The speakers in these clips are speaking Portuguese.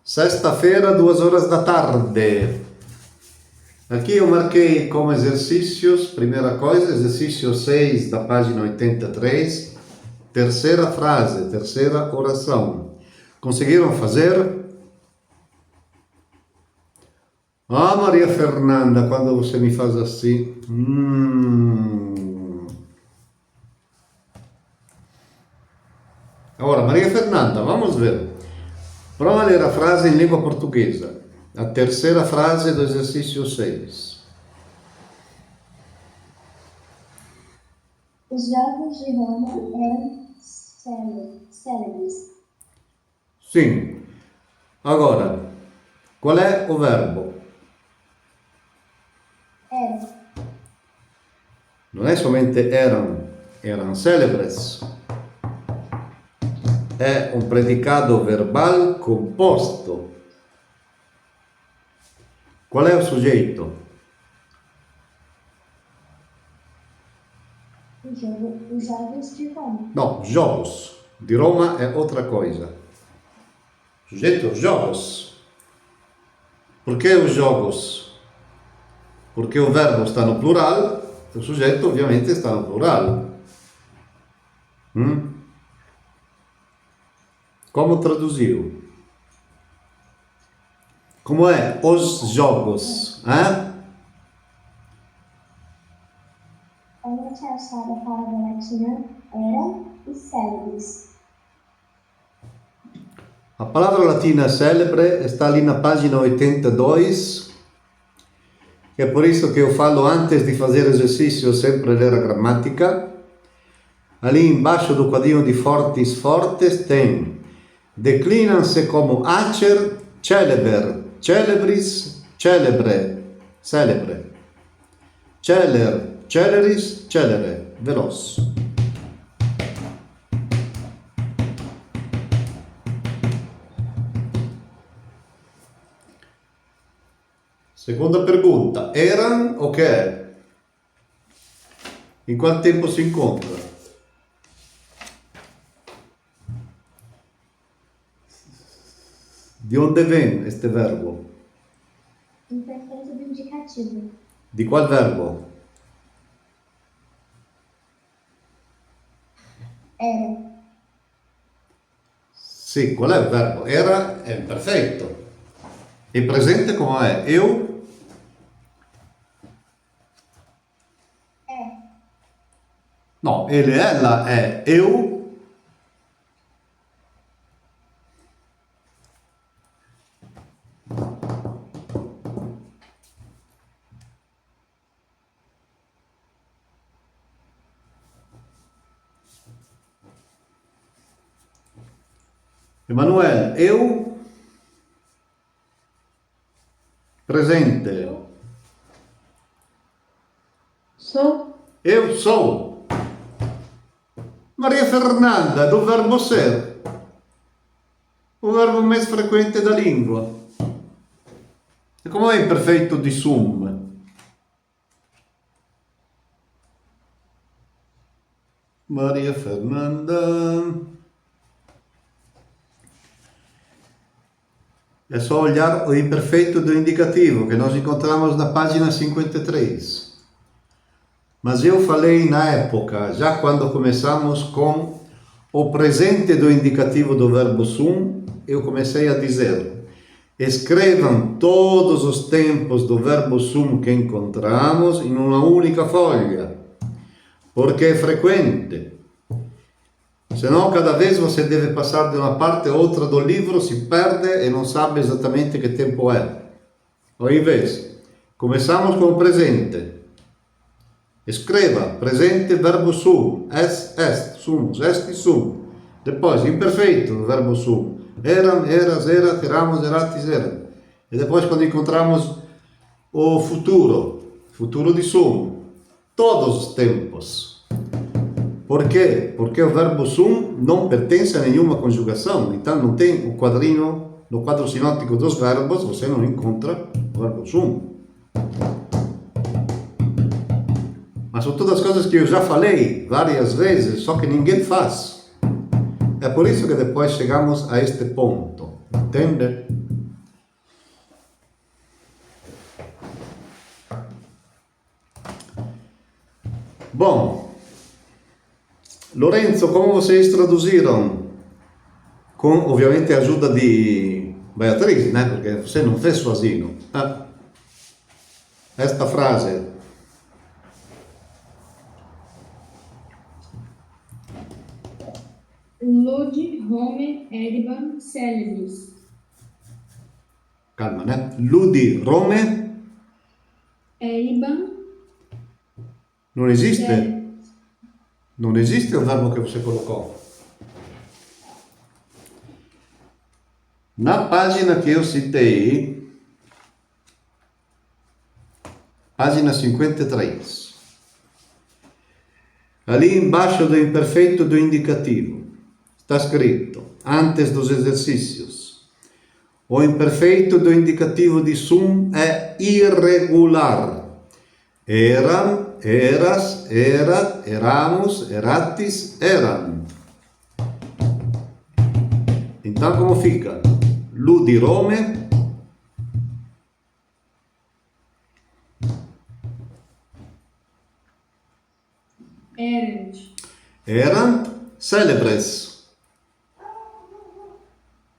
Sexta-feira, 2 horas da tarde. Aqui eu marquei como exercícios, primeira coisa, exercício 6 da página 83, terceira frase, terceira oração. Conseguiram fazer? Ah, Maria Fernanda, quando você me faz assim. Agora, Maria Fernanda, vamos ver. Prova a ler a frase em língua portuguesa. A terceira frase do exercício 6. Os jogos de Roma eram célebres. Sim. Agora, qual é o verbo? Era. Não é somente eram célebres. É um predicado verbal composto. Qual é o sujeito? Os jogos de Roma. Não, jogos. De Roma é outra coisa. Sujeito, jogos. Por que os jogos? Porque o verbo está no plural, o sujeito ovviamente está no plural. Como traduziu? Como é os jogos? A outra achada palavra latina eram e célebres. A palavra latina célebre está ali na página 82. É por isso que eu falo antes de fazer exercício sempre ler a gramática. Ali embaixo do quadrinho de fortes tem declinam-se como acer, celeber, celebris, celebre, celebre, celer, celeris, celere, veloz. Segunda pergunta, eram o que é? Em qual tempo se encontra? De onde vem este verbo? Imperfeito do indicativo. De qual verbo? Era. Sim, qual é o verbo? Era é imperfeito. E presente como é? Eu? É. No, ele, ela è eu. Emanuele, eu. Presente. Sou. Eu sou. Maria Fernanda, do verbo ser. O verbo mais frequente da língua. E come è imperfeito di sum? Maria Fernanda. É só olhar o imperfeito do indicativo que nós encontramos na página 53. Mas eu falei na época, já quando começamos com o presente do indicativo do verbo sum, eu comecei a dizer: escrevam todos os tempos do verbo sum que encontramos em uma única folha, porque é frequente. Senão, cada vez você deve passar de uma parte a outra do livro, se perde e não sabe exatamente que tempo é. Ao invés, começamos com o presente. Escreva, presente, verbo sum, est, sumus, est e sum. Depois, imperfeito, verbo sum. Eram, eras, erat, eramos, eratis, eram. E depois, quando encontramos o futuro de sum, todos os tempos. Por quê? Porque o verbo sum não pertence a nenhuma conjugação, então não tem o quadrinho, no quadro sinótico dos verbos, você não encontra o verbo sum. Mas são todas coisas que eu já falei várias vezes, só que ninguém faz. É por isso que depois chegamos a este ponto, entende? Bom, Lorenzo, como vocês traduziram? Com, obviamente, a ajuda de Beatriz, né? Porque você não fez sozinho. Esta frase. Ludi, Homer, Erban, Célebres. Calma, né? Ludi, Rome. Erban, Non esiste? Célebres. Non esiste o verbo che você colocou. Na página que eu citei, página 53, ali embaixo do imperfeito do indicativo, está escrito, antes dos exercícios, o imperfeito do indicativo de sum é irregular. Eram, eras, erat, eramos, eratis, eram. Então, como fica? Ludi Rome, Erant. eram célebres.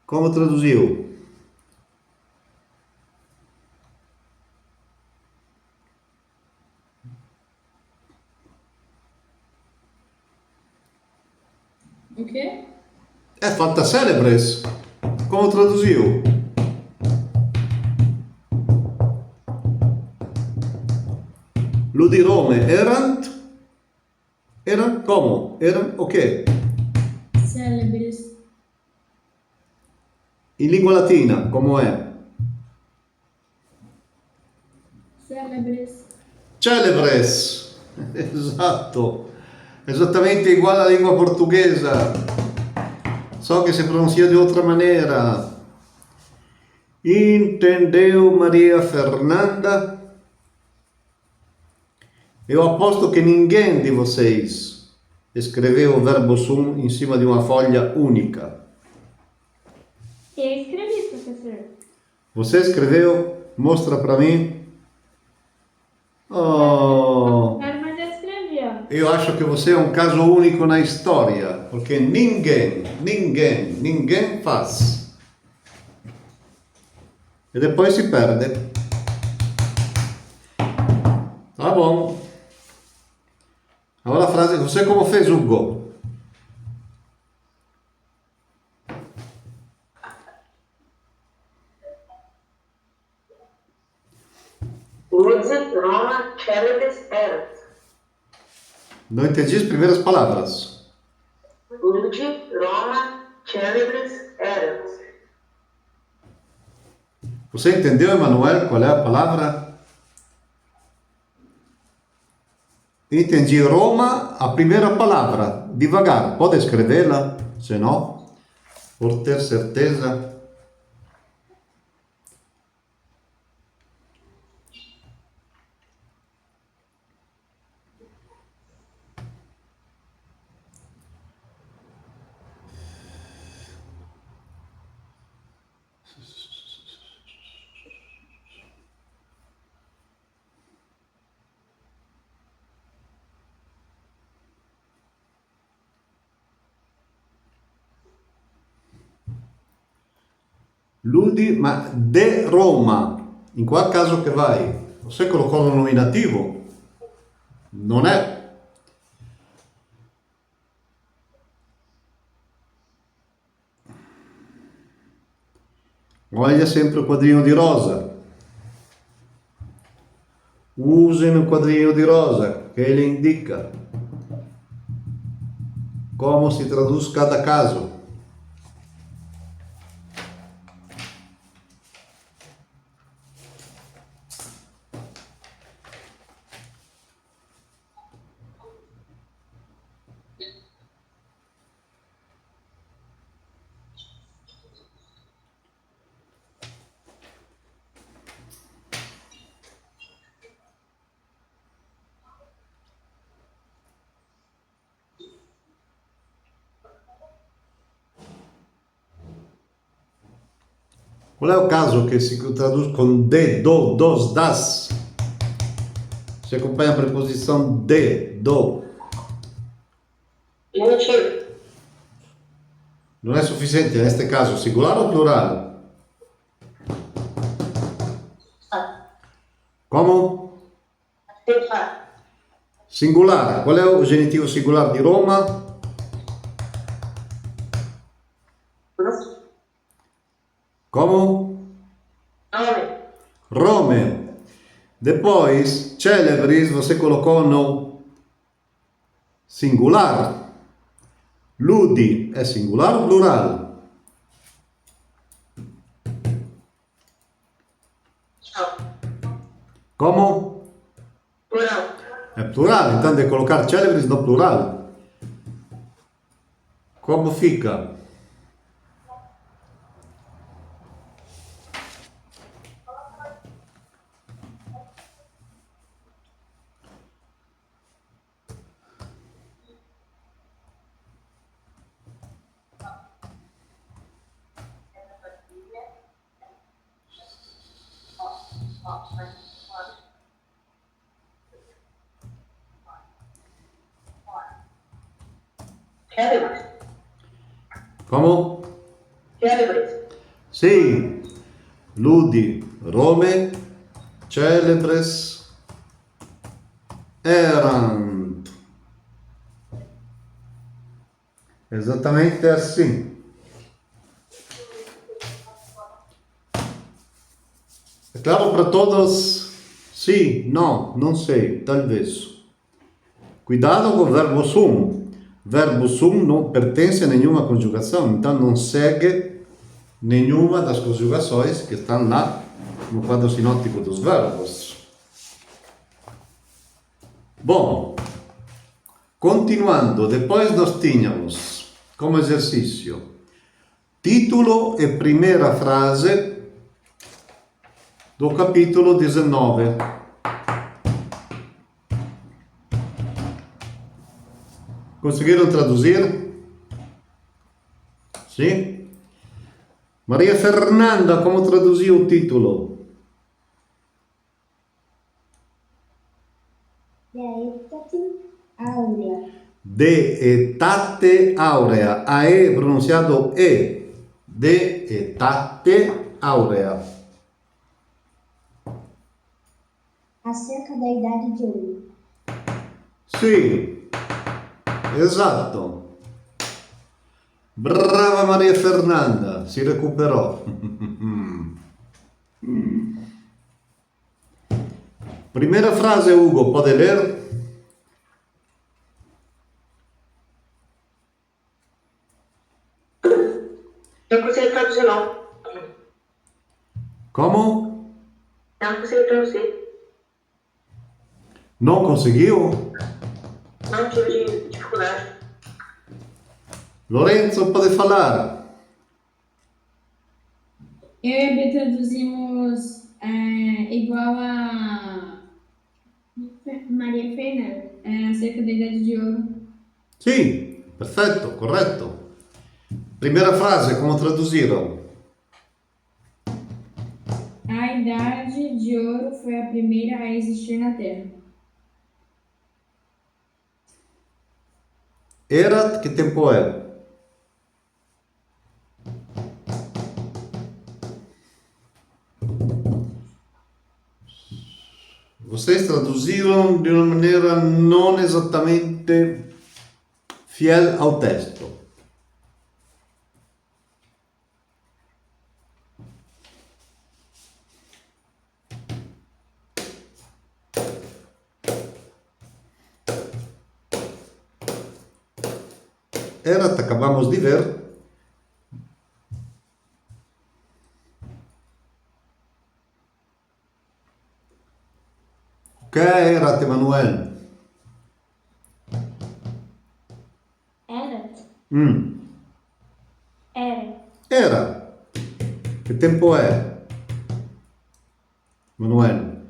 Como traduziu? O quê? Falta célebres. Como traduziu? Ludi Rome erant. Eram como? Eram o quê? Célebres. In lingua latina, como é? Célebres. Célebres. Esatto. Esattamente uguale alla lingua portoghesa. Só que se pronuncia de outra maneira. Entendeu, Maria Fernanda? Eu aposto que ninguém de vocês escreveu o verbo sum em cima de uma folha única. Eu escrevi, professor. Você escreveu? Mostra para mim. Oh, Mas eu escrevi, ó. eu acho que você é um caso único na história, porque ninguém faz. E depois se perde. Tá bom. Agora a frase, você como fez, Hugo? Ludi, Roma, Célebres, erat. Não entendi as primeiras palavras. Ludi, Roma, Célebres, erat. Você entendeu, Emanuel, qual é a palavra? Entendi. Roma, a primeira palavra. Devagar. Pode escrevê-la? Se não, por ter certeza. Ludi, ma de Roma. In qual caso che vai? Você colocou no nominativo? Non è. Olha sempre o quadrinho di rosa. Usem o quadrinho di rosa, che ele indica como se traduz cada caso. Qual é o caso que se traduz com de, do, dos, das? Se acompanha a preposição de, do. Diminutivo. Non è sufficiente neste caso singular ou plural? Como? Singular. Singular. Qual è o genitivo singular di Roma? Como? Nome. Rome. Depois, celebris, você colocou no singular. Ludi è singular o plural? Ciao. Como? Plural. È plural, então de colocar celebris no plural. Como fica? Célebres. Como? Célebres. Sì, ludi, Rome, celebres erant. Esattamente assim. É claro para todos? Sim, não, não sei, talvez. Cuidado com o verbo sum. Verbo sum não pertence a nenhuma conjugação, então não segue nenhuma das conjugações que estão lá no quadro sinótico dos verbos. Bom, continuando, depois nós tínhamos como exercício título e primeira frase do capítulo 19. Conseguiram traduzir? Sim? Maria Fernanda, como traduziu o título? Deetate aurea. De etate aurea. A E pronunciado E. De etate aurea. Acerca da idade de ouro. Sì, esatto. Brava Maria Fernanda, si recuperò. Primeira frase, Hugo, pode ler? Não consigo traduzir, não. Como? Não consigo traduzir. Não conseguiu? Não tive dificuldade. Lorenzo, pode falar? Eu e a B traduzimos igual a Maria Fernanda, acerca da idade de ouro. Sì, perfetto, corretto. Primeira frase, como traduziram? A idade de ouro foi a primeira a existir na Terra. Era, que tempo é? Vocês traduziram de uma maneira não exatamente fiel ao texto. Era, acabamos de ver. O que era, Emanuel? Era. Era. Era. Que tempo é? Manuel.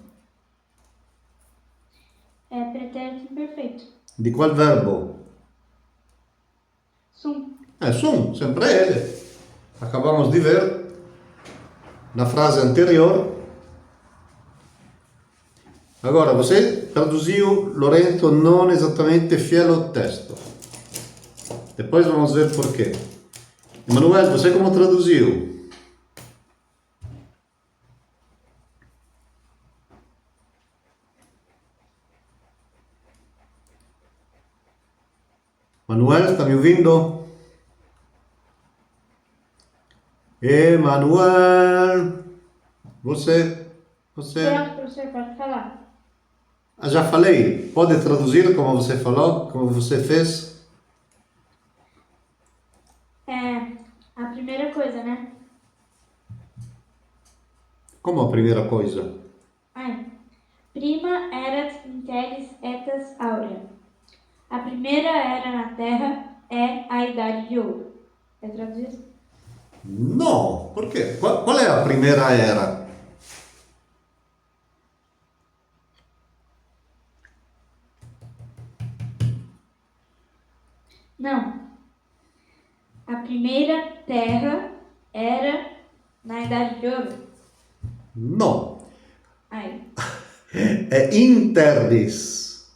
É pretérito perfeito. De qual verbo? Sum. Sum, sempre ele. Acabamos de ver na frase anterior. Agora, você traduziu, Lorenzo, não exatamente fiel ao texto. Depois vamos ver porquê. Emanuel, você como traduziu? Manuel, está me ouvindo? Emanuel, você? Pronto, professor, pode falar. Ah, já falei. Pode traduzir como você falou, como você fez? A primeira coisa, né? Como a primeira coisa? Ai. Prima erat in terris etas aurea. A primeira era na terra é a idade de ouro. É traduzir assim? Não, por quê? Qual é a primeira era? Não. A primeira terra era na idade de ouro. Não, Aí. é interdes.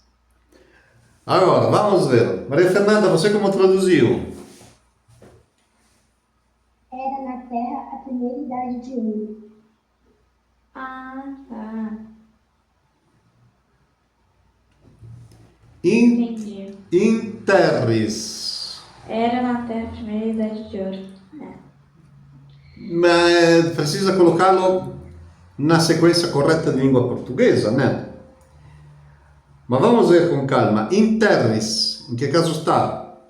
Agora, vamos ver. Maria Fernanda, você como traduziu? Era na terra a primeira idade de ouro. Ah, tá. In, Entendi. interres. Era na terra a primeira idade de ouro. Mas precisa colocá-lo na sequência correta de língua portuguesa, né? Mas vamos ver com calma. In terris, em que caso está?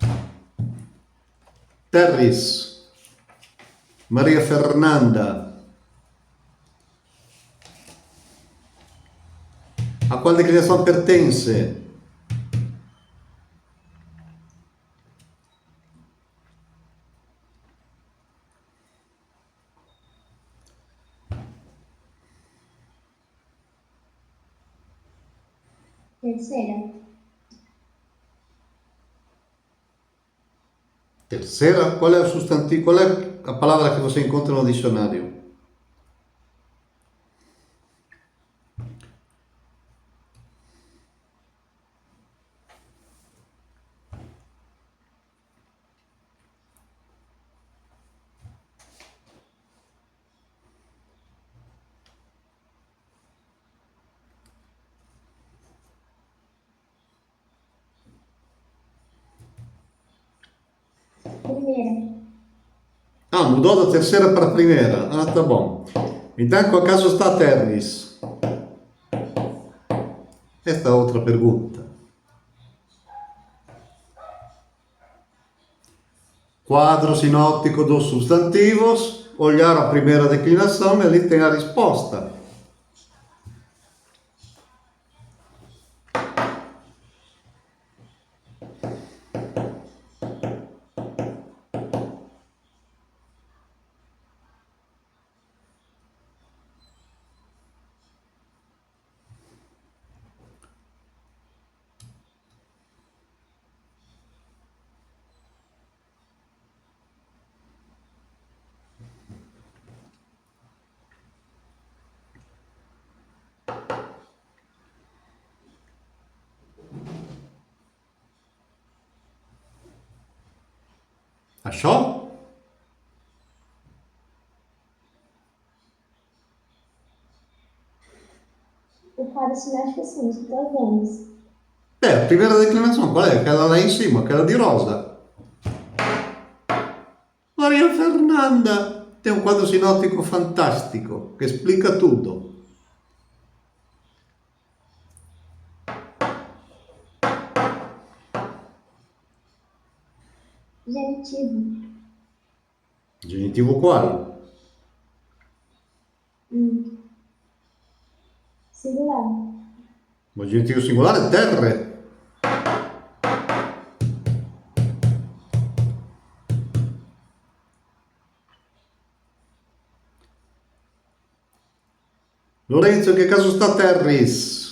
Terris. Maria Fernanda. A qual declinação pertence? Terceira. Terceira, qual é o substantivo? Qual é a palavra que você encontra no dicionário? Primeira. Ah, mudou da terceira para a primeira. Ah, tá bom. Então, em qual caso está terris? Esta é outra pergunta. Quadro sinóptico dos substantivos, olhar a primeira declinação e ali tem a resposta. Achou? O quadro sinótico sim, estou vendo. A primeira declinação, qual é? Aquela lá em cima, aquela de rosa. Maria Fernanda tem um quadro sinóptico fantástico que explica tudo. Genitivo. Genitivo qual? Singular. O genitivo singular é terre. Lorenzo, in che caso sta terris?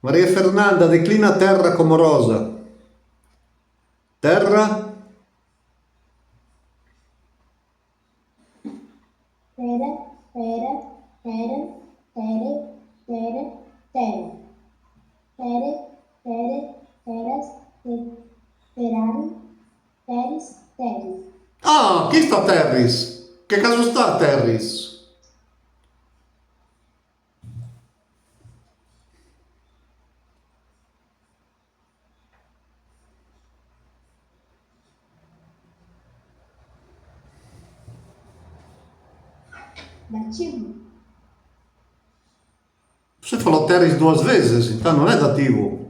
Maria Fernanda, declina terra como rosa. Terra, Terra, terra, terra, terra, terra, terra. Terra, terra, teras, terari, teres, teres. ah, chi sta Terris? Che caso sta Terris? Dativo. Você falou Terris duas vezes, então não é dativo.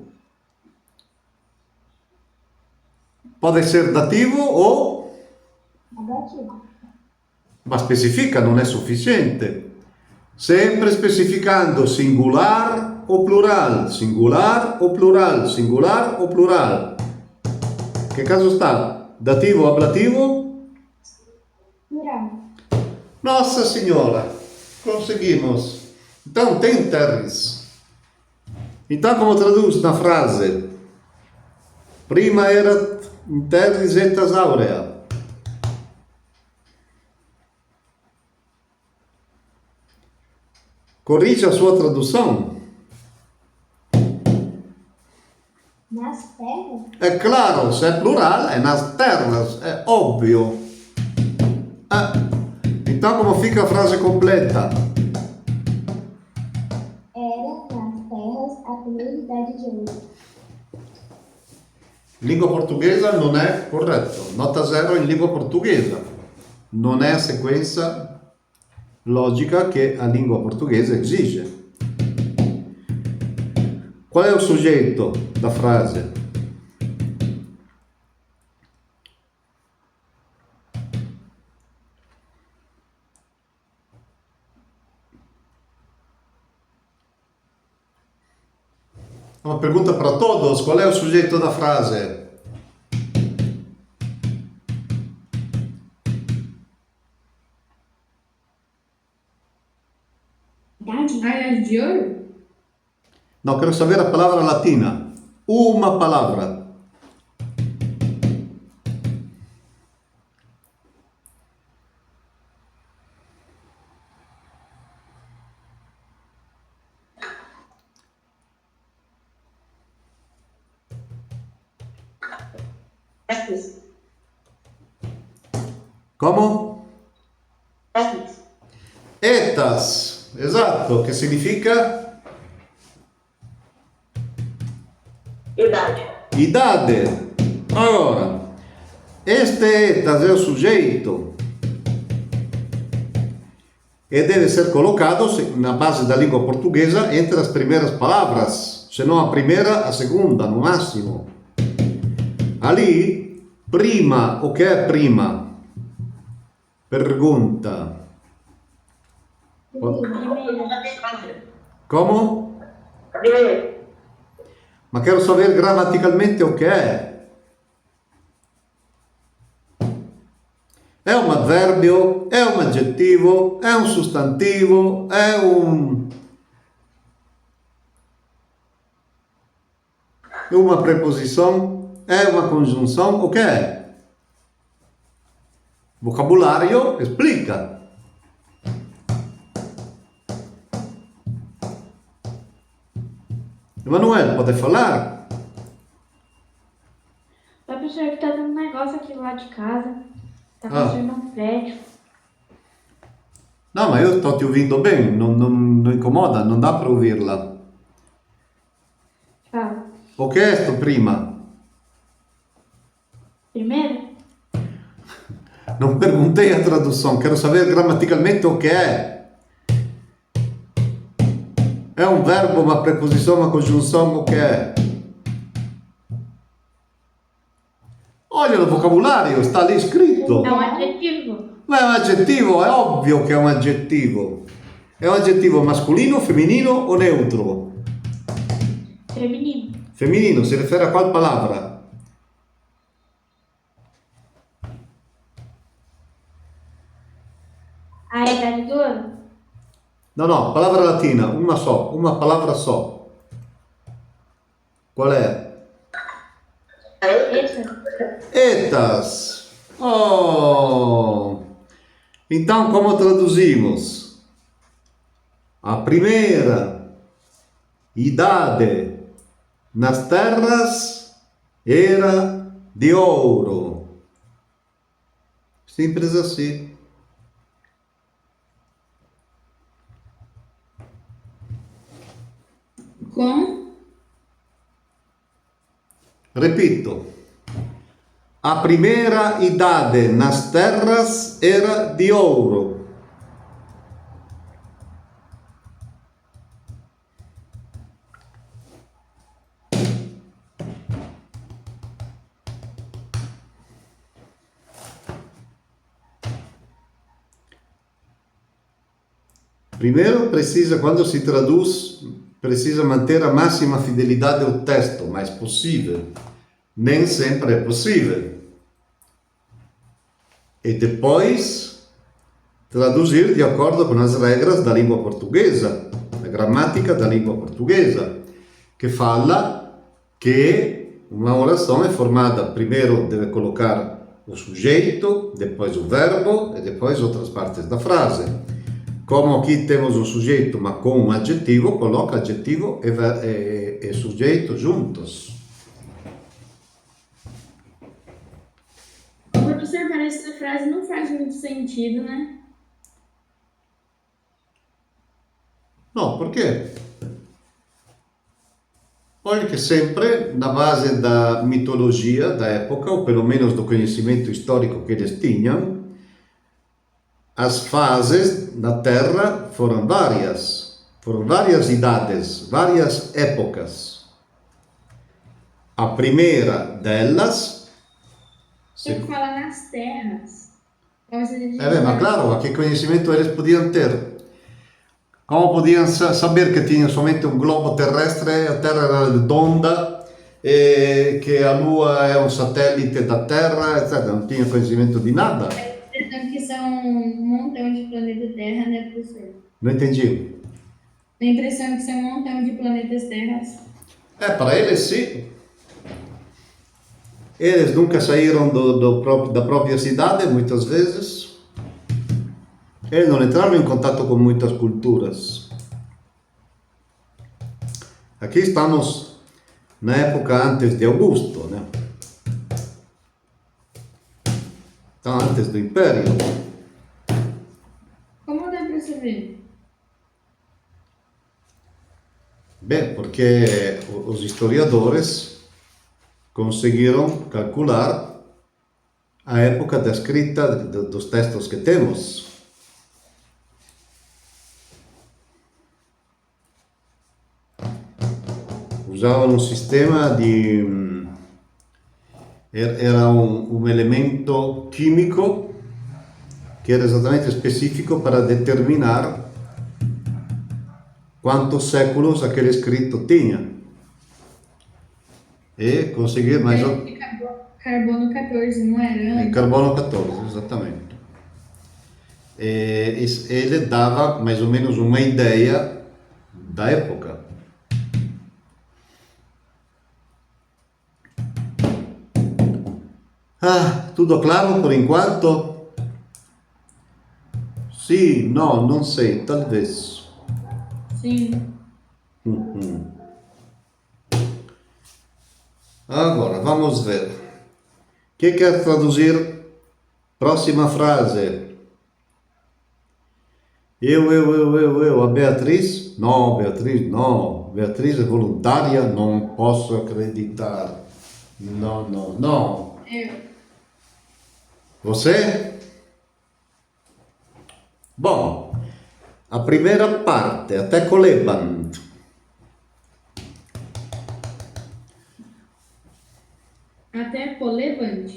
Pode ser dativo ou... Ablativo. ma specifica, non è sufficiente. Sempre specificando singular o plural, singular o plural, singular o plural. Che caso sta? Dativo o ablativo? Plural. Nossa Senhora, conseguimos. Então tem Terris. Então como traduz na frase? Prima era Terris etas aurea. Corrige a sua tradução. Nas terras. É claro, se é plural, é nas terras, é óbvio. Então como fica a frase completa? Era nas terras a comunidade de ouro. Língua portuguesa non è corretto. Nota zero in lingua portuguesa. Non è a sequenza logica che a lingua portuguese exige. Qual è il soggetto da frase? Uma pergunta para todos: qual é o sujeito da frase? Áreas de ouro? Não, quero saber a palavra latina. Uma palavra. Estas. Como? Estas. Etas. Esatto, che significa? Idade. Idade. Agora, este etas é o sujeito e deve ser colocado na base da língua portuguesa entre as primeiras palavras, se não a primeira, a segunda, no máximo. Ali, prima, o che è prima? Pergunta. Como? Primeiro. Ma quero saber gramaticalmente o che è. È un avverbio, è un aggettivo, è un sostantivo, è uma preposição, è una congiunção, o che è? Vocabulario explica. Emanuel, pode falar? Oi, professor, que tá dando um negócio aqui lá de casa. Tá construindo um prédio. Não, mas eu estou te ouvindo bem, não incomoda, não dá para ouvi-la. Fala. O que é isto prima? Primeiro? Não perguntei a tradução, quero saber gramaticalmente o que é. É um verbo, uma preposição, uma conjunção, o que é? Olha no vocabulário, está ali escrito. É um adjetivo. Ma è un aggettivo, è ovvio che è un aggettivo. È un aggettivo masculino, femminino o neutro? Feminino. Femminino, si riferisce a qual palavra? A idade do ouro? No, palavra latina, una palavra só. Qual é? Etas. Etas. Oh! Então, como traduzimos? A primeira idade nas terras era de ouro. Simples assim. Com Repito. A primeira idade nas terras era de ouro. Primeiro, quando se traduz, precisa manter a máxima fidelidade ao texto, mas possível. Nem sempre é possível. E depois, traduzir de acordo com as regras da língua portuguesa, a gramática da língua portuguesa, que fala que uma oração é formada, primeiro deve colocar o sujeito, depois o verbo e depois outras partes da frase. Como aqui temos o sujeito, mas com um adjetivo, coloca adjetivo e sujeito juntos. professor, parece que a frase não faz muito sentido, né? Não, por quê? Olha que sempre, na base da mitologia da época, ou pelo menos do conhecimento histórico que eles tinham, as fases na Terra foram várias idades, várias épocas. A primeira delas... Tem que falar nas terras. mas claro, que conhecimento eles podiam ter? Como podiam saber que tinham somente um globo terrestre, a Terra era redonda, que a Lua é um satélite da Terra, etc. Não tinham conhecimento de nada. Que são um montão de planeta Terra, né, professor? Não entendi. A impressão que são um montão de planetas Terras. Para eles sim. Eles nunca saíram da própria cidade, muitas vezes. Eles não entraram em contato com muitas culturas. Aqui estamos na época antes de Augusto, né? Então, antes do Império. Como dá para saber? Bem, porque os historiadores conseguiram calcular a época da escrita dos textos que temos. Usavam um sistema de... Era um elemento químico que era exatamente específico para determinar quantos séculos aquele escrito tinha. E conseguir mais... Carbono 14, não era? Carbono 14, exatamente. Ele dava mais ou menos uma ideia da época. Tudo claro por enquanto? Sim, não sei, talvez. Sim. Agora, vamos ver. Que quer traduzir? Próxima frase. Eu. A Beatriz? Não, Beatriz, não. Beatriz é voluntária, não posso acreditar. Não. Eu. Você? Bom, a primeira parte, até colebant. Até colebant.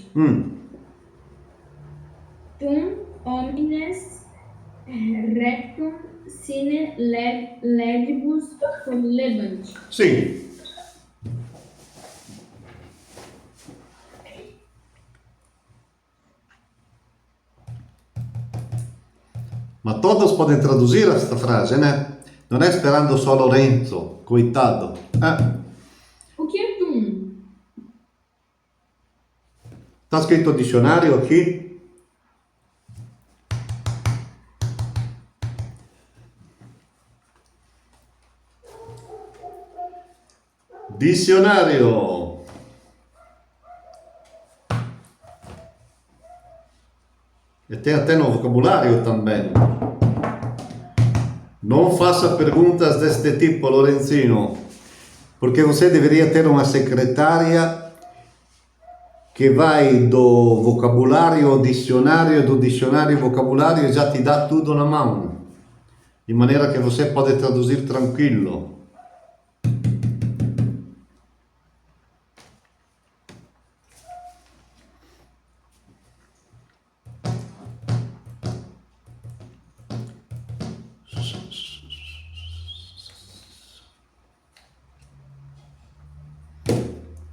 Tum homines rectum sine legibus colebant. Sim. Mas todos podem traduzir esta frase, né? Não é esperando só Lorenzo, coitado. O quê? Está escrito dicionário aqui? Dicionário. E tem até no vocabulário também. Não faça perguntas deste tipo, Lorenzino, porque você deveria ter uma secretária que vai do vocabulário ao dicionário, do dicionário ao vocabulário e já te dá tudo na mão, de maneira que você pode traduzir tranquilo.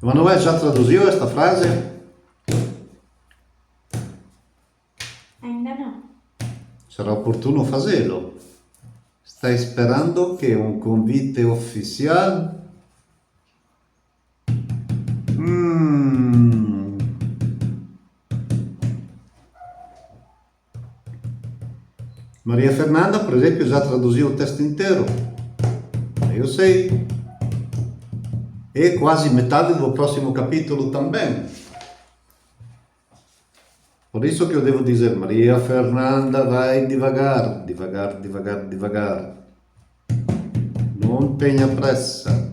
Emanuel já traduziu esta frase? Ainda não. Será oportuno fazê-lo. Está esperando que um convite oficial? Maria Fernanda, por exemplo, já traduziu o texto inteiro. Eu sei. E quase metade do próximo capítulo também. Por isso que eu devo dizer, Maria Fernanda, vai devagar, devagar, devagar, devagar. Não tenha pressa.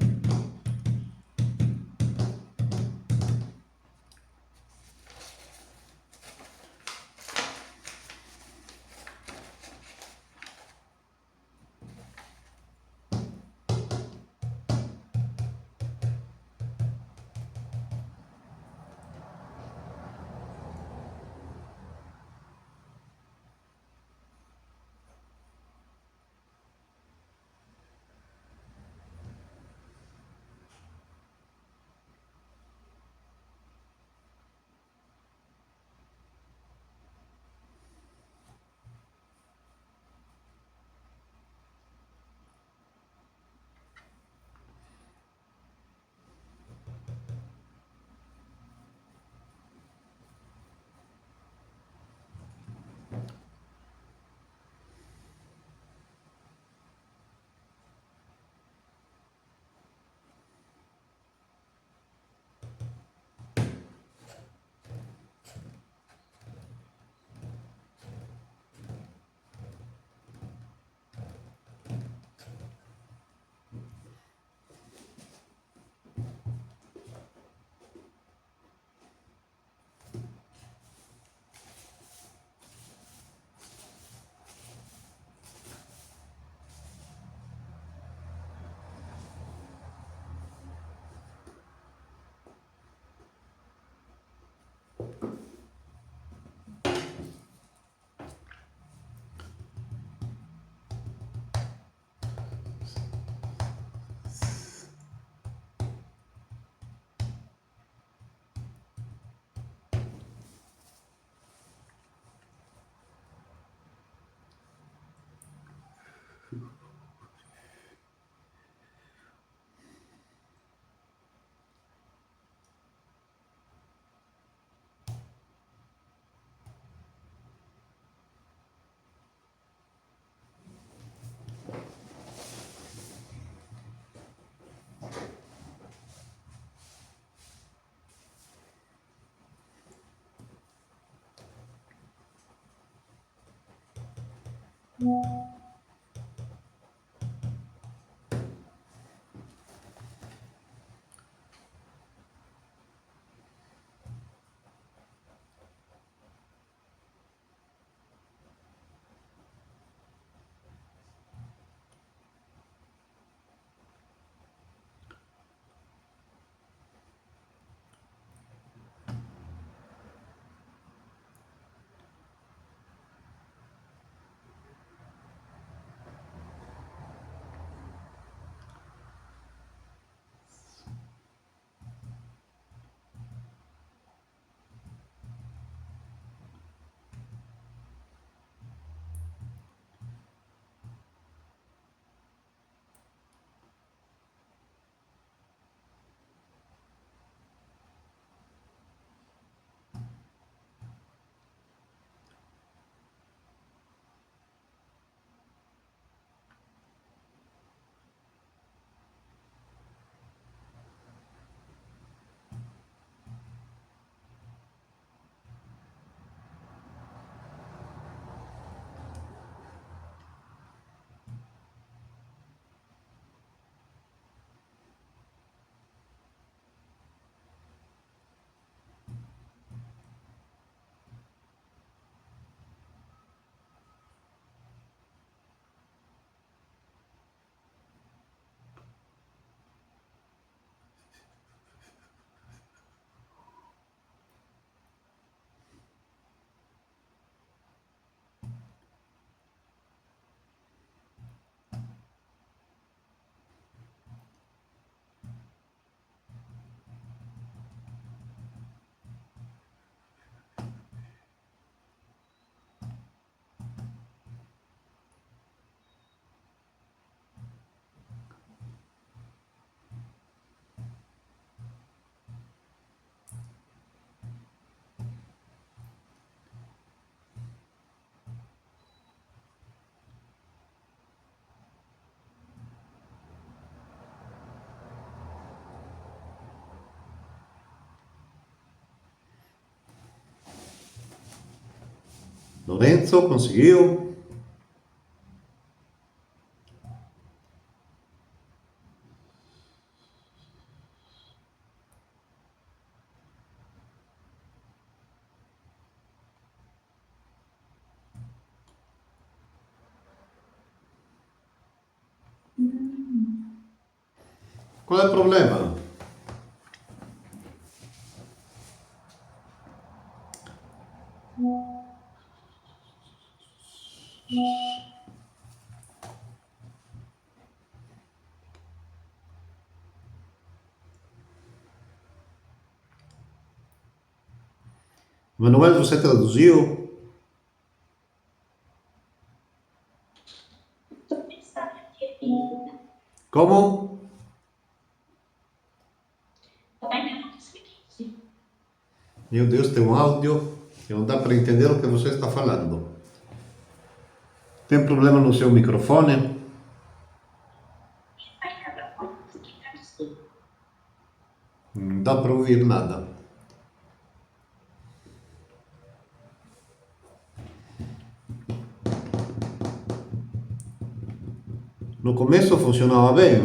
Lorenzo, conseguiu? Qual é o problema? Manuel, você traduziu? Tô pensando aqui ainda. Como? Tô ainda não consegui. Meu Deus, tem um áudio que não dá para entender o que você está falando. Tem problema no seu microfone? Ainda não consegui traduzir. Não dá para ouvir nada. No começo funcionava bem.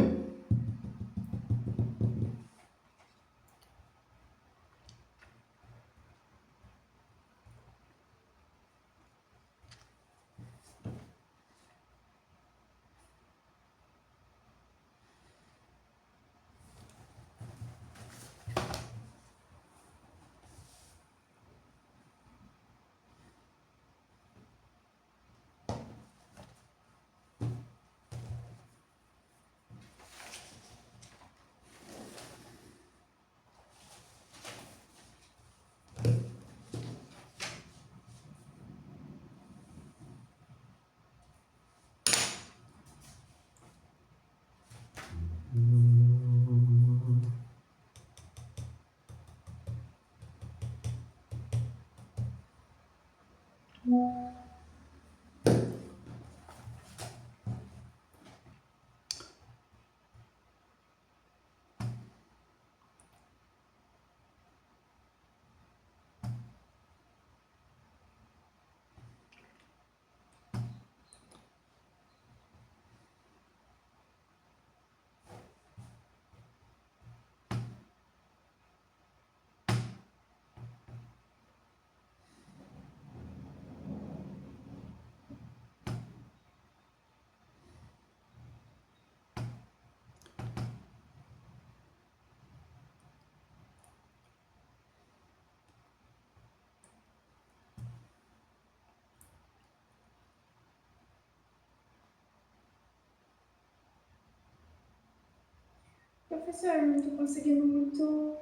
Professor, não tô conseguindo muito.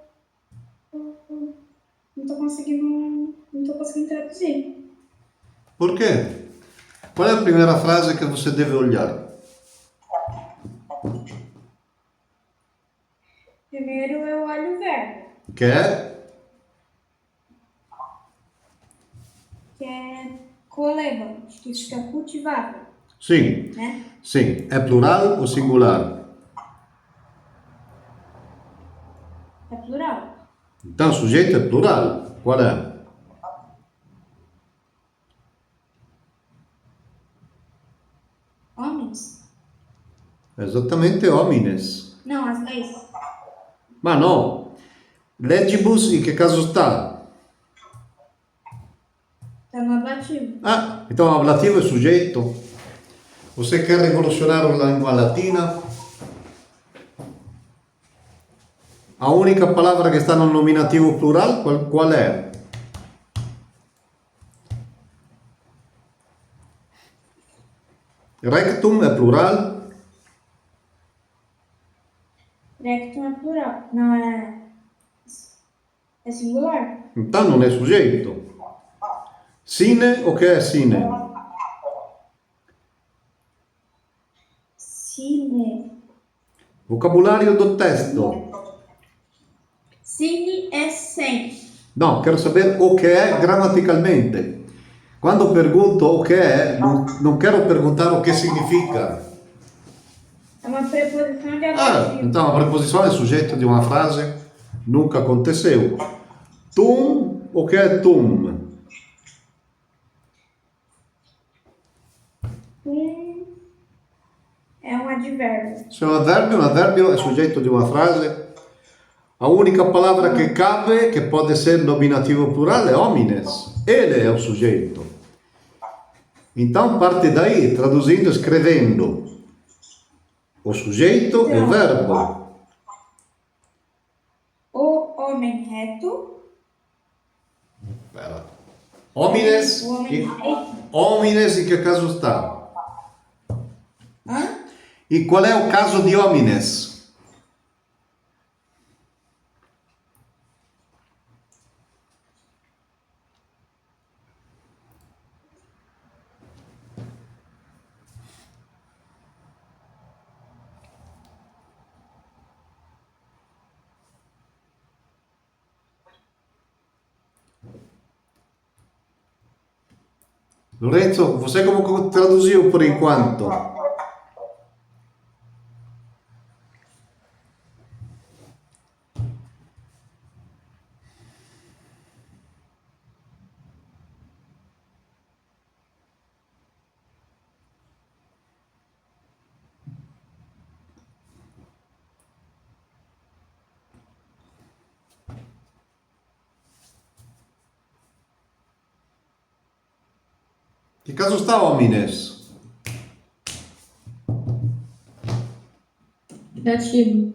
Não tô conseguindo traduzir. Por quê? Qual é a primeira frase que você deve olhar? Primeiro eu olho o verbo, Que é? que é colevamos, que fica cultivável, Sim. né? Sim. É plural ou singular? É plural. Então, o sujeito é plural. Qual é? Homens? Exatamente homines. Não, as leis. Ma no. Legibus em que caso está? Tá no ablativo. Ah, então ablativo é sujeito. Você quer revolucionar a língua latina? A única palavra que está no nominativo plural, qual é? Rectum é plural? Rectum é plural. Não, é singular. Então não é sujeito. Sine, o que é sine? Cine. Vocabulário do texto. Cine é sem. Não, quero saber o que é gramaticalmente. Quando pergunto o que é, não quero perguntar o que significa. É uma preposição de Ah, ablativo. então a preposição é sujeito de uma frase. Nunca aconteceu. Tum, o que é tum? É um advérbio. Se è un avverbio è soggetto di una frase. A única palavra que cabe, que pode ser nominativo plural, é homines. Ele é o sujeito. Então, parte daí, traduzindo, escrevendo o sujeito e o verbo. O homem reto. Espera. Homines, O homem reto. homines, em que caso está? Hã? E qual é o caso de homines? Lorenzo, você como traduziu por enquanto? Que caso está homines? Dativo.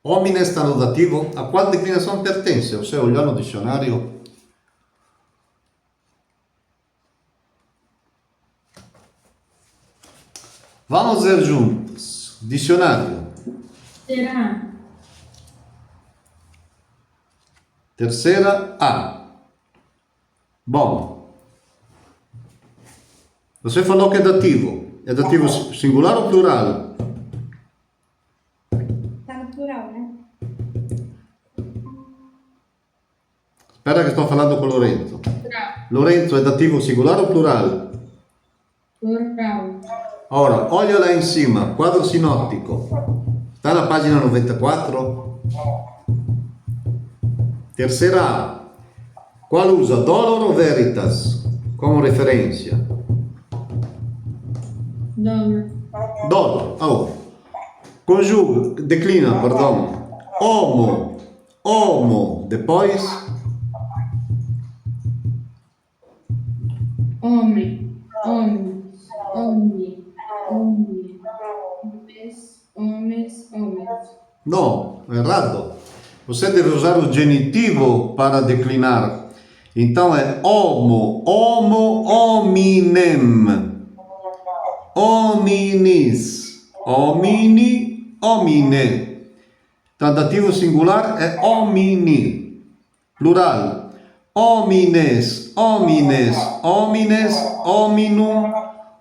Homines está no dativo. A qual declinação pertence? Você olhou no dicionário? Vamos ver juntos. Dicionário. Será? Terceira A. Bom. Você falou que é dativo. É dativo singular ou plural? Tá no plural, né? Espera que estou falando com Lorenzo. Plural. Lorenzo, é dativo singular ou plural? Plural. Ora, olha lá em cima, quadro sinóptico. Está na página 94. Terceira A. Qual usa dolor ou veritas como referência? Dólar. Dolor. Oh. Conjuga, declina, perdão. Homo. Homo. Depois. Homem. Homem. Homem. Homem. Homens. Homens. Não, errado. Você deve usar o genitivo para declinar. Então é homo, homo, hominem. Hominis, homini, homine. Então, dativo singular é homini. Plural. Homines, homines, homines, hominum,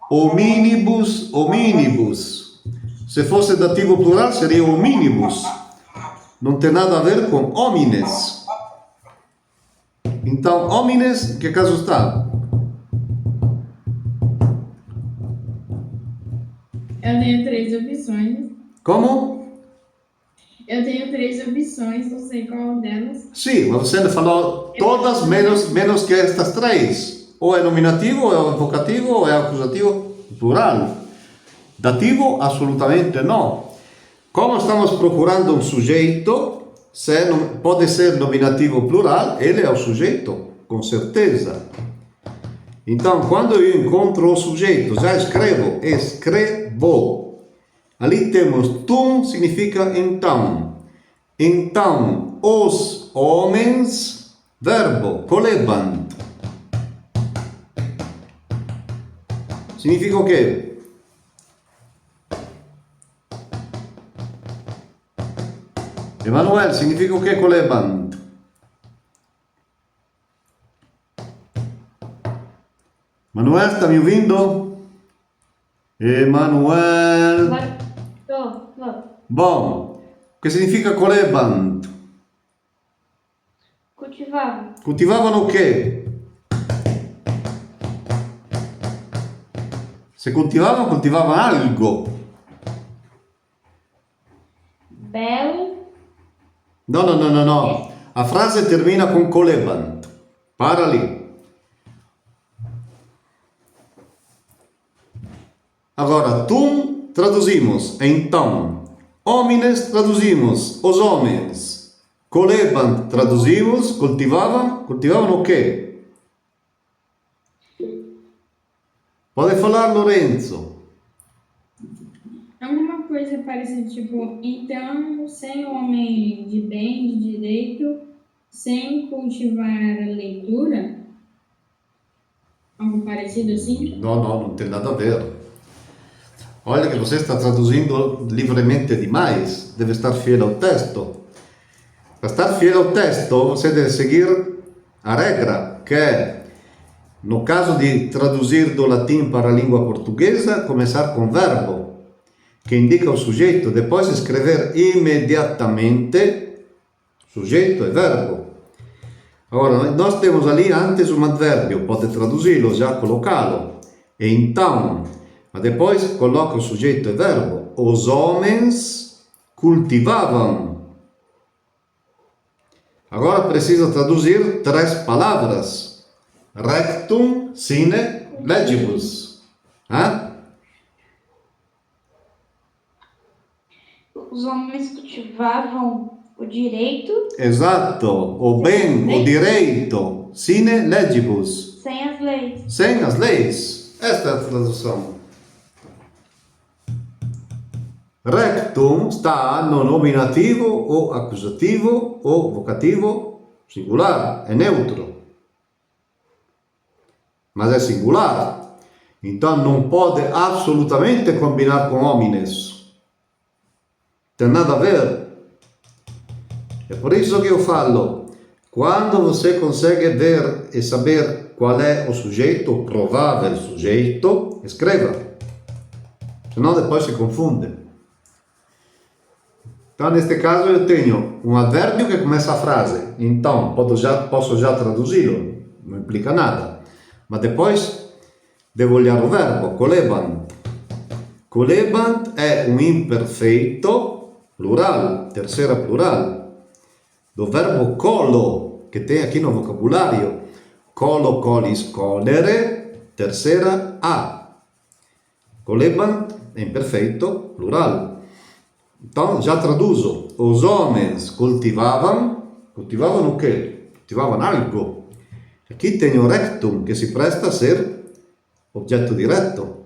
hominibus, hominibus. Se fosse dativo plural, seria hominibus. Não tem nada a ver com homines. Então, homines, que caso está? Eu tenho 3 opções. Como? Eu tenho 3 opções, não sei qual delas. Sim, mas você falou todas menos que estas 3. Ou é nominativo, ou é vocativo, ou é acusativo, plural. Dativo, absolutamente não. Como estamos procurando um sujeito, pode ser nominativo plural, ele é o sujeito, com certeza. Então, quando eu encontro o sujeito, já escrevo, escrevo. Ali temos tum, significa então. Então, os homens, verbo, colebant. Significa o quê? Emanuel, significa o que colebant? Manuel, está me ouvindo? Emanuel. Tô. Bom, o que significa colebant? Cultivavam. Cultivavam o quê? Se cultivavam algo. Belo. No. A frase termina com colebant. Para ali. Agora, tum traduzimos então. Homines traduzimos os homens. Colebant traduzimos, cultivavam. Cultivavam o quê? Pode falar, Lorenzo. Alguma coisa parecida, tipo, então, sem homem de bem, de direito, sem cultivar a leitura? Algo parecido assim? Não tem nada a ver. Olha que você está traduzindo livremente demais. Deve estar fiel ao texto. Para estar fiel ao texto, você deve seguir a regra, que é, no caso de traduzir do latim para a língua portuguesa, começar com verbo, que indica o sujeito, depois escrever imediatamente sujeito e verbo. Agora, nós temos ali antes um advérbio, pode traduzi-lo, já colocá-lo. E então, mas depois coloca o sujeito e verbo. Os homens cultivavam. Agora precisa traduzir 3 palavras. Rectum sine legibus. Os homens cultivavam o direito Exato. O bem, o direito. Sine legibus. sem as leis. Sem as leis. Esta é a tradução. Rectum está no nominativo ou acusativo ou vocativo singular, é neutro. Mas é singular. Então não pode absolutamente combinar com homines. Tem nada a ver. É por isso que eu falo, quando você consegue ver e saber qual é o sujeito, o provável sujeito, escreva. Senão depois se confunde. Então, neste caso, eu tenho um advérbio que começa a frase. Então, posso já traduzi-lo. Não implica nada. Mas depois, devo olhar o verbo. Colebant. Colebant é um imperfeito plural, terceira plural, do verbo colo, que tem aqui no vocabulário. Colo, colis, colere, terceira A. Colebant é imperfeito plural. Então, já traduzo. Os homens cultivavam o quê? Cultivavam algo. Aqui tenho rectum, que se presta a ser objeto direto.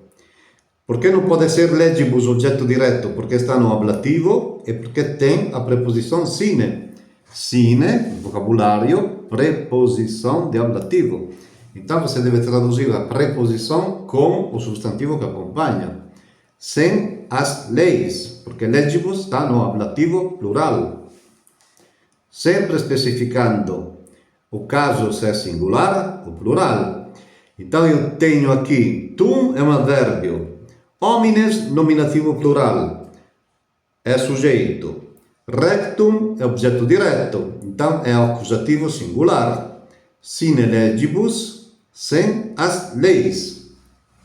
Por que não pode ser legibus objeto direto? Porque está no ablativo e porque tem a preposição sine. Sine, no vocabulário, preposição de ablativo. Então, você deve traduzir a preposição com o substantivo que acompanha. Sem as leis, porque legibus está no ablativo plural, sempre especificando o caso se é singular ou plural. Então eu tenho aqui, tum é um advérbio, homines nominativo plural, é sujeito, rectum é objeto direto, então é acusativo singular, sine legibus, sem as leis.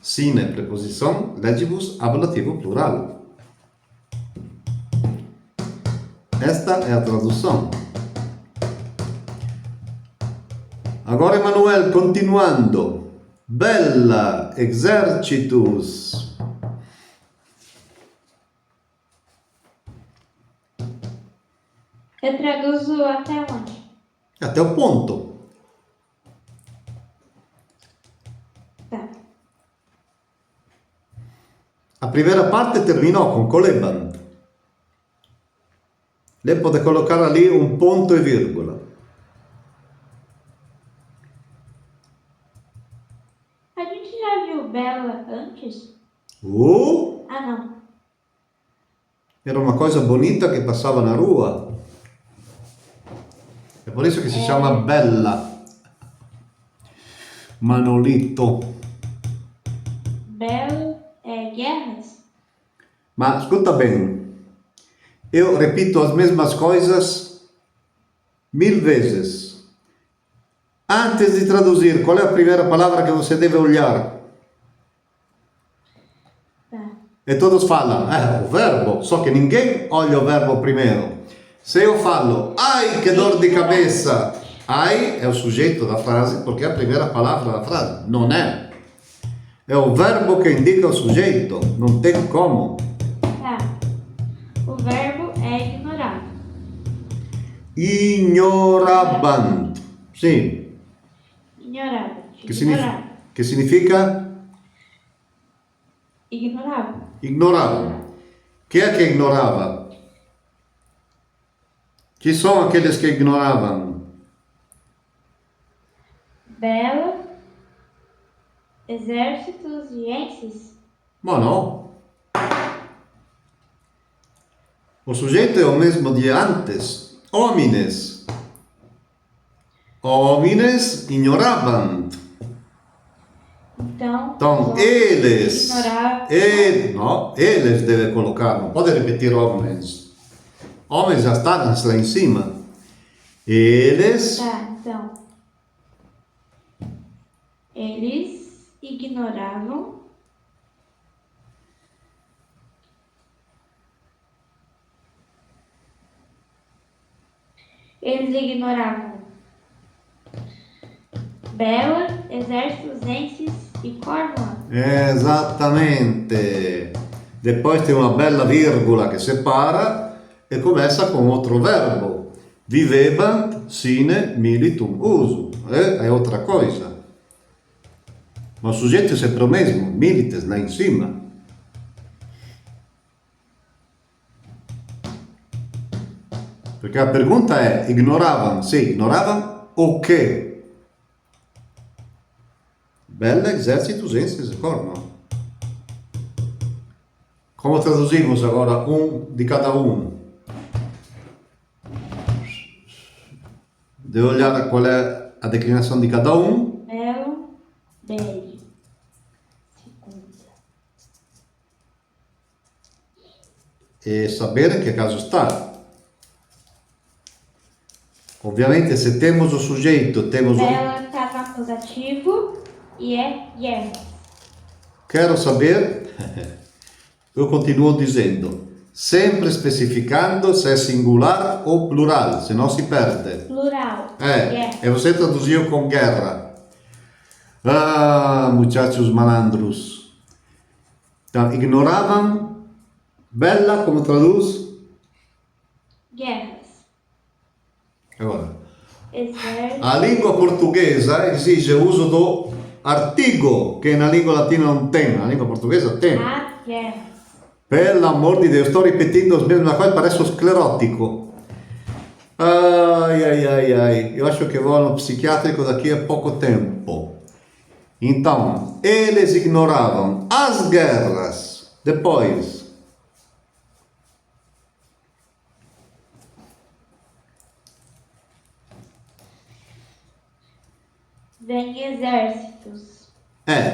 Sine, preposição, legibus, ablativo plural. Esta é a tradução. Agora, Emanuel, continuando. Bella, exercitus. Eu traduzo até onde? Até o ponto. Tá. A primeira parte terminou com colebant. Lei pode colocar ali um ponto e vírgula. A gente já viu Bela antes? Ah, não. Era uma coisa bonita que passava na rua. É por isso que se chama Bella. Manolito. Bela é guerras? Ma escuta bem. Eu repito as mesmas coisas 1000 vezes. Antes de traduzir, qual é a primeira palavra que você deve olhar? Tá. E todos falam, o verbo, só que ninguém olha o verbo primeiro. Se eu falo, ai que dor de cabeça, ai é o sujeito da frase, porque é a primeira palavra da frase, não é? É o verbo que indica o sujeito, não tem como. Tá. O verbo é ignorar. Ignoravam. Sim. Ignorava. Que significa? Ignorava. Ignorava. Quem é que ignorava? Que são aqueles que ignoravam? Bela, exércitos e enses. Bom, não. O sujeito é o mesmo de antes. Homines. Homines ignoravam. Então, Então, os eles. ignoravam. Não, eles devem colocar. Não pode repetir homens. Homens já estão lá em cima. Eles. Tá, então. Eles ignoravam Bela, exércitos, enses e Cornwall. Exatamente. Depois tem uma bella virgola che separa e começa com outro verbo. Vivebant sine militum uso. É outra coisa. Mas o sujeito é sempre o mesmo. Milites, lá em cima. Perché a pergunta è, ignoravam? Sì, ignoravam o quê? Bella, exércitos, enses e corno. Como traduzimos agora de cada um? De olhar qual é a declinação de cada um. Belo, belle. Segunda. E saber em que caso está. Ovviamente, se temos o sujeito, temos Bela está no acusativo e é guerra. Quero saber, eu continuo dizendo, sempre especificando se é singular ou plural, senão se perde. Plural. E você traduziu com guerra. Ah, muchachos malandros. Então, ignoravam, bella, como traduz? Guerras. Agora, Exército. a língua portuguesa exige o uso do artigo, que na língua latina não tem, na língua portuguesa tem. A guerras. Pelo amor de Deus, estou repetindo as mesmas coisas, parece esclerótico. Ai. Eu acho que vou no psiquiátrico daqui a pouco tempo. Então, eles ignoravam as guerras. Depois, Vem exércitos.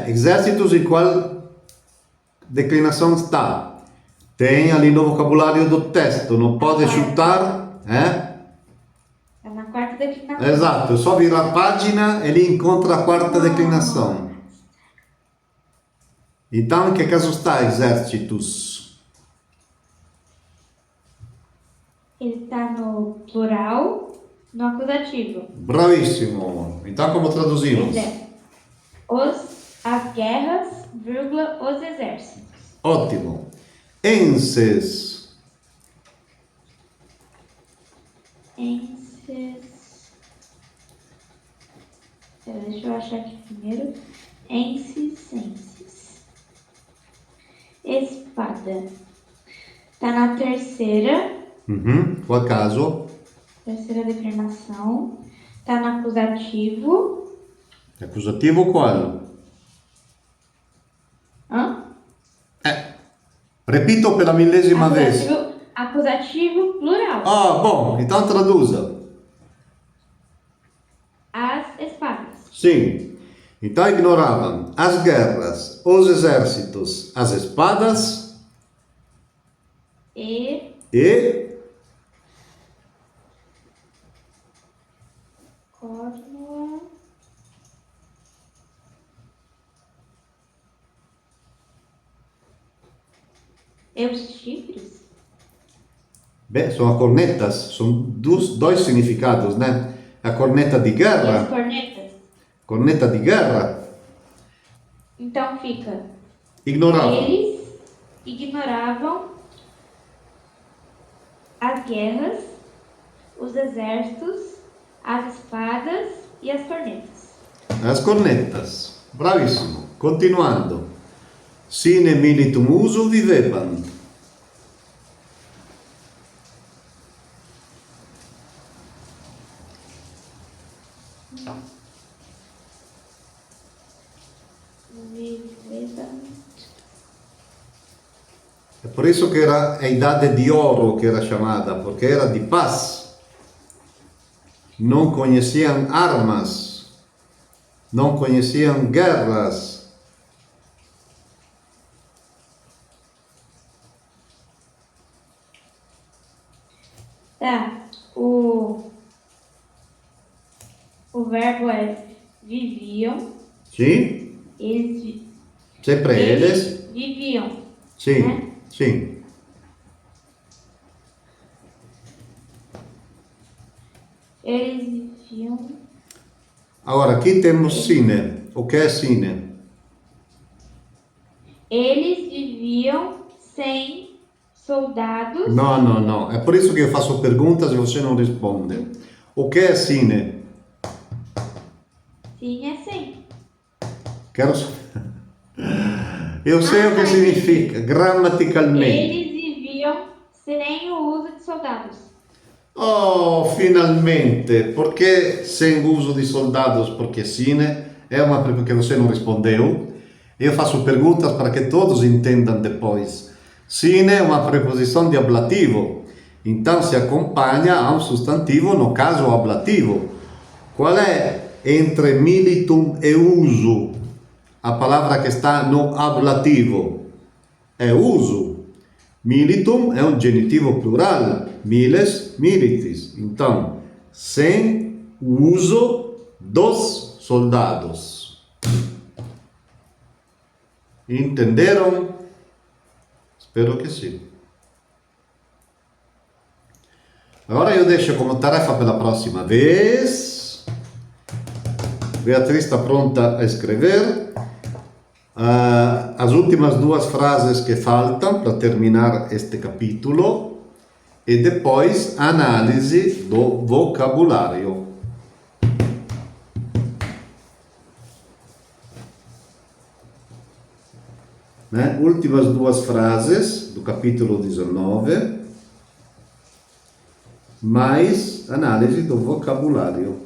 exércitos em qual declinação está? Tem ali no vocabulário do texto, não pode chutar, Está na quarta declinação. Exato, é só virar a página, ele encontra a quarta declinação. Então, em que caso está exércitos? Ele está no plural, no acusativo. Bravíssimo. Então, como traduzimos? As guerras, vírgula, os exércitos. Ótimo. Enses. Enses. Deixa eu achar aqui primeiro. Enses. Espada. Tá na terceira. Qual caso? Terceira declinação. Tá no acusativo. Acusativo qual? Repito pela milésima vez. Acusativo plural. Ah, bom, então traduza. As espadas. Sim. Então ignoravam as guerras, os exércitos, as espadas E Cornwall. E os chifres? bem, são cornetas, são dois significados, né? A corneta de E as guerra, cornetas? corneta de guerra, Então fica: Ignoravam. eles ignoravam as guerras, os exércitos, as espadas e as cornetas. As cornetas. Bravissimo. Continuando. Sine militum uso vivebant. É por isso que era a idade de ouro que era chamada, porque era de paz. Não conheciam armas, não conheciam guerras. Tá. O verbo é viviam. Sim? Sempre eles? Viviam. Sim, Né? sim. Eles viviam. Agora, aqui temos sine. O que é sine? Eles viviam sem soldados. Não. É por isso que eu faço perguntas e você não responde. O que é sine? Sim, é sem. Quero Eu sei o que significa, gramaticalmente. Eles viviam sem o uso de soldados. Oh, finalmente! Porque sem uso de soldados? Porque sine é uma pergunta que você não respondeu. Eu faço perguntas para que todos entendam depois. Sine é uma preposição de ablativo. Então se acompanha a um substantivo, no caso ablativo. Qual é entre militum e uso? A palavra que está no ablativo é uso. Militum é um genitivo plural. Miles, militis. Então, sem uso dos soldados. Entenderam? Espero que sim. Agora eu deixo como tarefa pela próxima vez. Beatriz está pronta a escrever. As últimas duas frases que faltam para terminar este capítulo e depois análise do vocabulário. Né? Últimas duas frases do capítulo 19, mais análise do vocabulário.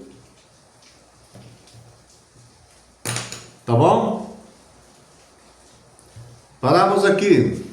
Tá bom? Paramos aqui.